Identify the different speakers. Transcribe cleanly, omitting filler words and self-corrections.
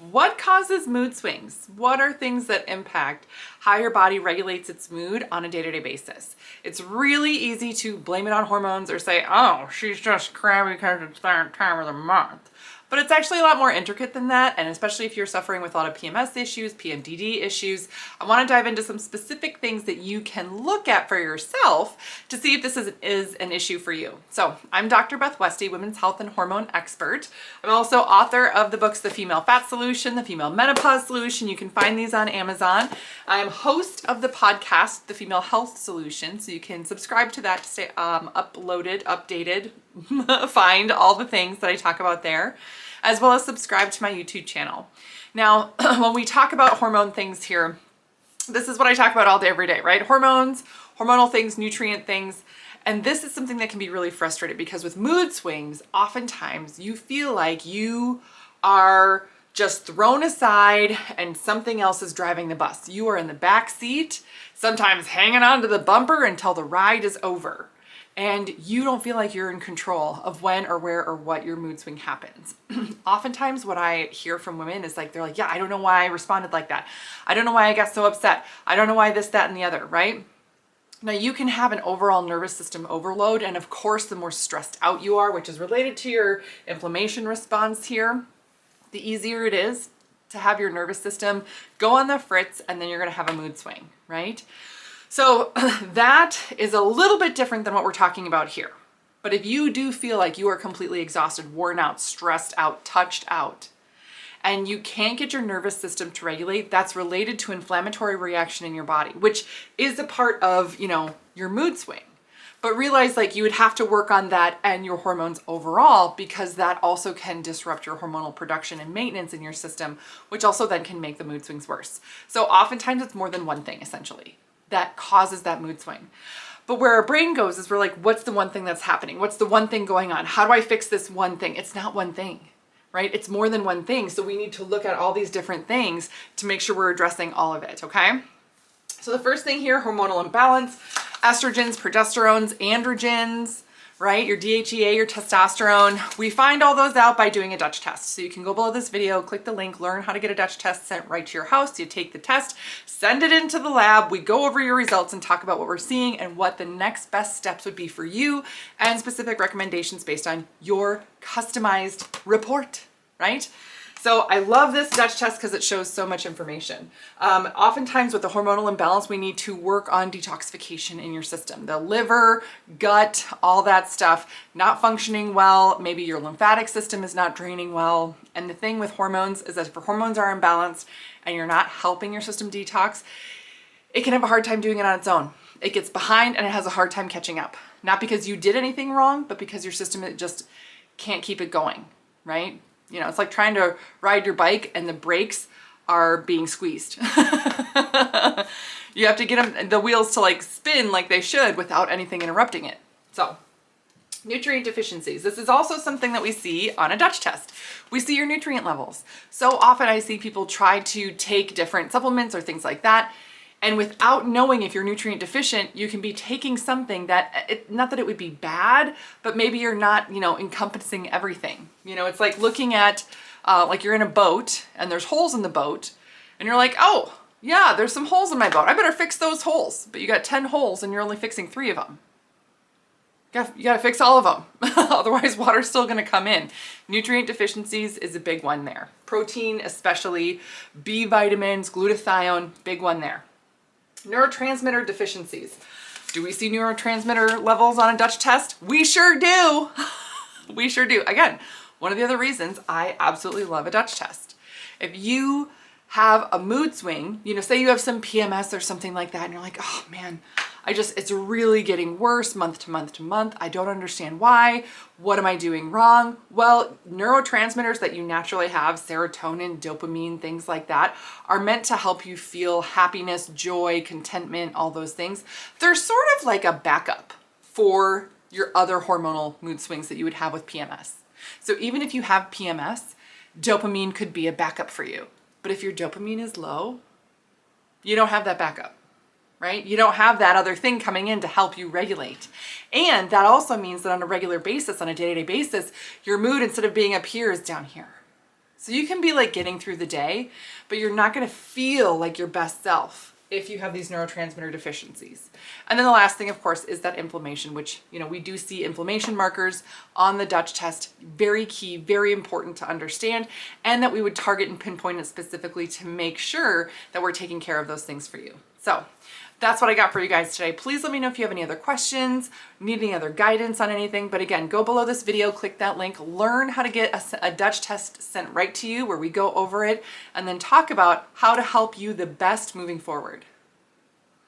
Speaker 1: What causes mood swings? What are things that impact how your body regulates its mood on a day-to-day basis? It's really easy to blame it on hormones or say, oh, she's just crabby because it's that time of the month. But it's actually a lot more intricate than that, and especially if you're suffering with a lot of PMS issues, PMDD issues, I want to dive into some specific things that you can look at for yourself to see if this is an issue for you. So I'm Dr. Beth Westy, women's health and hormone expert. I'm also author of the books The Female Fat Solution, The Female Menopause Solution. You can find these on Amazon. I am host of the podcast, The Female Health Solution, so you can subscribe to that to stay uploaded, updated, find all the things that I talk about there, as well as subscribe to my YouTube channel. Now, when we talk about hormone things here, this is what I talk about all day, every day, right? Hormones, hormonal things, nutrient things. And this is something that can be really frustrating because with mood swings, oftentimes you feel like you are just thrown aside and something else is driving the bus. You are in the back seat, sometimes hanging onto the bumper until the ride is over. And you don't feel like you're in control of when or where or what your mood swing happens. Oftentimes what I hear from women is like, they're like, yeah, I don't know why I responded like that. I don't know why I got so upset. I don't know why this, that, and the other, right? Now you can have an overall nervous system overload. And of course, the more stressed out you are, which is related to your inflammation response here, the easier it is to have your nervous system go on the fritz, and then you're gonna have a mood swing, right? So that is a little bit different than what we're talking about here. But if you do feel like you are completely exhausted, worn out, stressed out, touched out, and you can't get your nervous system to regulate, that's related to inflammatory reaction in your body, which is a part of, your mood swing. But realize like you would have to work on that and your hormones overall, because that also can disrupt your hormonal production and maintenance in your system, which also then can make the mood swings worse. So oftentimes it's more than one thing essentially that causes that mood swing. But where our brain goes is we're like, what's the one thing that's happening? What's the one thing going on? How do I fix this one thing? It's not one thing, right? It's more than one thing. So we need to look at all these different things to make sure we're addressing all of it, okay? So the first thing here, hormonal imbalance, estrogens, progesterones, androgens, right? Your DHEA, your testosterone. We find all those out by doing a Dutch test. So you can go below this video, click the link, learn how to get a Dutch test sent right to your house. You take the test, send it into the lab. We go over your results and talk about what we're seeing and what the next best steps would be for you and specific recommendations based on your customized report, right? So I love this Dutch test because it shows so much information. Oftentimes with the hormonal imbalance, we need to work on detoxification in your system. The liver, gut, all that stuff, not functioning well. Maybe your lymphatic system is not draining well. And the thing with hormones is that if your hormones are imbalanced and you're not helping your system detox, it can have a hard time doing it on its own. It gets behind and it has a hard time catching up. Not because you did anything wrong, but because your system just can't keep it going, right? It's like trying to ride your bike and the brakes are being squeezed. You have to get the wheels to like spin like they should without anything interrupting it. So nutrient deficiencies. This is also something that we see on a Dutch test. We see your nutrient levels. So often I see people try to take different supplements or things like that, and without knowing if you're nutrient deficient, you can be taking something that, not that it would be bad, but maybe you're not, encompassing everything. It's like looking at, like you're in a boat and there's holes in the boat and you're like, oh yeah, there's some holes in my boat. I better fix those holes. But you got 10 holes and you're only fixing 3 of them. You gotta fix all of them. Otherwise water's still gonna come in. Nutrient deficiencies is a big one there. Protein, especially B vitamins, glutathione, big one there. Neurotransmitter deficiencies. Do we see neurotransmitter levels on a Dutch test? We sure do. We sure do. Again, one of the other reasons I absolutely love a Dutch test. If you have a mood swing, say you have some PMS or something like that, and you're like, oh man, it's really getting worse month to month to month. I don't understand why. What am I doing wrong? Well, neurotransmitters that you naturally have, serotonin, dopamine, things like that, are meant to help you feel happiness, joy, contentment, all those things. They're sort of like a backup for your other hormonal mood swings that you would have with PMS. So even if you have PMS, dopamine could be a backup for you. But if your dopamine is low, you don't have that backup, right? You don't have that other thing coming in to help you regulate. And that also means that on a regular basis, on a day-to-day basis, your mood, instead of being up here, is down here. So you can be like getting through the day, but you're not going to feel like your best self if you have these neurotransmitter deficiencies. And then the last thing, of course, is that inflammation, which, we do see inflammation markers on the Dutch test. Very key, very important to understand, and that we would target and pinpoint it specifically to make sure that we're taking care of those things for you. So that's what I got for you guys today. Please let me know if you have any other questions, need any other guidance on anything. But again, go below this video, click that link, learn how to get a Dutch test sent right to you where we go over it and then talk about how to help you the best moving forward.